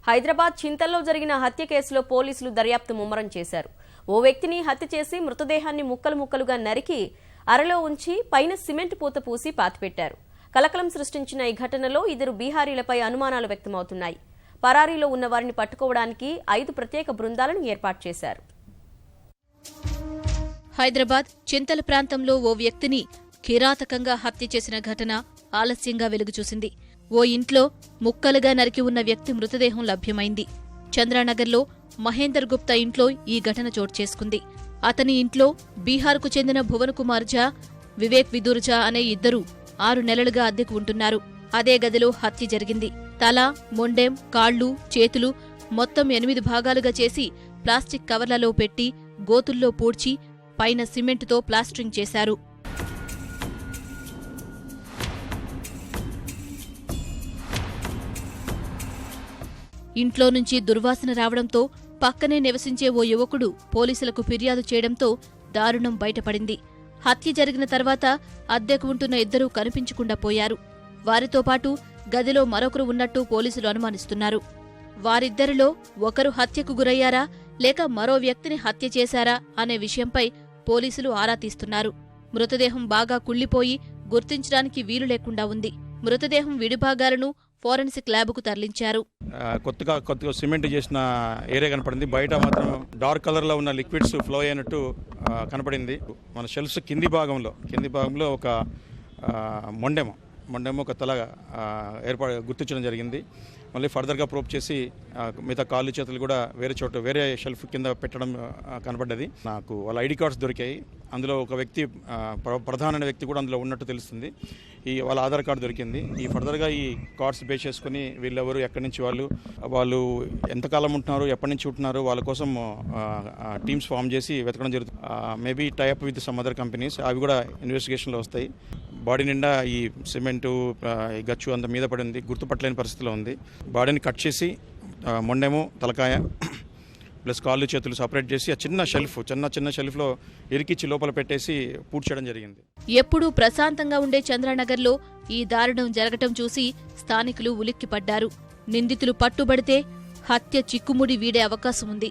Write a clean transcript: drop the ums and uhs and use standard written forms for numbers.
హైదరాబాద్ చింతల్లో జరిగిన హత్య కేసులో పోలీసులు దర్యాప్తు ముమ్మరం చేశారు. ఓ వ్యక్తిని హత్య చేసి మృతదేహాన్ని ముక్కలు ముక్కలుగా నరికి అరలో ఉంచి పైన సిమెంట్ పూత పూసి పాతిపెట్టారు. కలకలం సృష్టించిన ఈ ఘటనలో 2 బీహారీలపై అనుమానాలు వ్యక్తమవుతున్నాయి. పరారీలో ఉన్న వారిని పట్టుకోవడానికి 5 ప్రత్యేక బృందాలను ఏర్పాటు చేశారు. హైదరాబాద్ చింతల ప్రాంతంలో ఓ వ్యక్తిని కిరాతకంగా హత్య చేసిన ఘటన ఆలస్యంగా వెలుగుచూసింది. ఓ ఇంట్లో ముక్కలుగా నరికి ఉన్న వ్యక్తి మృతదేహం లభ్యమైంది. చంద్రానగర్లో మహేందర్ గుప్తా ఇంట్లో ఈ ఘటన చోటు చేసుకుంది. అతని ఇంట్లో బీహార్కు చెందిన భువన్ కుమార్ ఝా, వివేక్ విదూర్ ఝా అనే 2 6 నెలలుగా అద్దెకు ఉంటున్నారు. అదే గదిలో హత్య జరిగింది. తల, మొండెం, కాళ్లు, చేతులు మొత్తం 8 భాగాలుగా చేసి ప్లాస్టిక్ కవర్లలో పెట్టి గోతుల్లో పూడ్చి పైన సిమెంటుతో ప్లాస్టరింగ్ చేశారు. ఇంట్లో నుంచి దుర్వాసన రావడంతో పక్కనే నివసించే ఓ యువకుడు పోలీసులకు ఫిర్యాదు చేయడంతో దారుణం బయటపడింది. హత్య జరిగిన తర్వాత అద్దెకు ఉంటున్న 2 కనిపించకుండా పోయారు. వారితో పాటు గదిలో మరొకరు ఉన్నట్టు పోలీసులు అనుమానిస్తున్నారు. వారిద్దరిలో ఒకరు హత్యకు గురయ్యారా లేక మరో వ్యక్తిని హత్య చేశారా అనే విషయంపై పోలీసులు ఆరా తీస్తున్నారు. మృతదేహం బాగా కుళ్లిపోయి గుర్తించడానికి వీలు లేకుండా ఉంది. మృతదేహం విడిభాగాలను ఫోరెన్సిక్ ల్యాబ్కు తరలించారు. కొత్తగా సిమెంట్ చేసిన ఏరియా కనపడింది. బయట మాత్రం డార్క్ కలర్ లో ఉన్న లిక్విడ్స్ ఫ్లో అయినట్టు కనపడింది. మన షెల్ఫ్స్ కింది భాగంలో ఒక మొండెము ఒక తల గుర్తించడం జరిగింది. మళ్ళీ ఫర్దర్గా ప్రోబ్ చేసి మిగతా కాళ్ళు చేతులు కూడా వేరే షెల్ఫ్ కింద పెట్టడం కనపడ్డది. నాకు వాళ్ళ ఐడి కార్డ్స్ దొరికాయి. అందులో ఒక వ్యక్తి ప్రధానమైన వ్యక్తి కూడా అందులో ఉన్నట్టు తెలుస్తుంది. వాళ్ళ ఆధార్ కార్డు దొరికింది. ఫర్దర్గా ఈ కార్డ్స్ బేస్ చేసుకుని వీళ్ళెవరు, ఎక్కడి నుంచి వాళ్ళు ఎంతకాలం ఉంటున్నారు, ఎప్పటి నుంచి ఉంటున్నారు, వాళ్ళ కోసం టీమ్స్ ఫామ్ చేసి వెతకడం జరుగుతుంది. Maybe tie up with some other companies, అవి కూడా ఇన్వెస్టిగేషన్లో వస్తాయి. బాడీ నిండా ఈ సిమెంటు గచ్చు అంత మీద పడింది. గుర్తుపట్టలేని పరిస్థితిలో ఉంది. బాడీని కట్ చేసి మొండెము, తలకాయ ప్లస్ కాళ్ళు చేతులు సపరేట్ చేసి ఆ చిన్న షెల్ఫ్లో ఇరికిచ్చి లోపల పెట్టేసి పూడ్చేయడం జరిగింది. ఎప్పుడూ ప్రశాంతంగా ఉండే చంద్రానగర్లో ఈ దారుణం జరగటం చూసి స్థానికులు ఉలిక్కిపడ్డారు. నిందితులు పట్టుబడితే హత్య చిక్కుముడి వీడే అవకాశం ఉంది.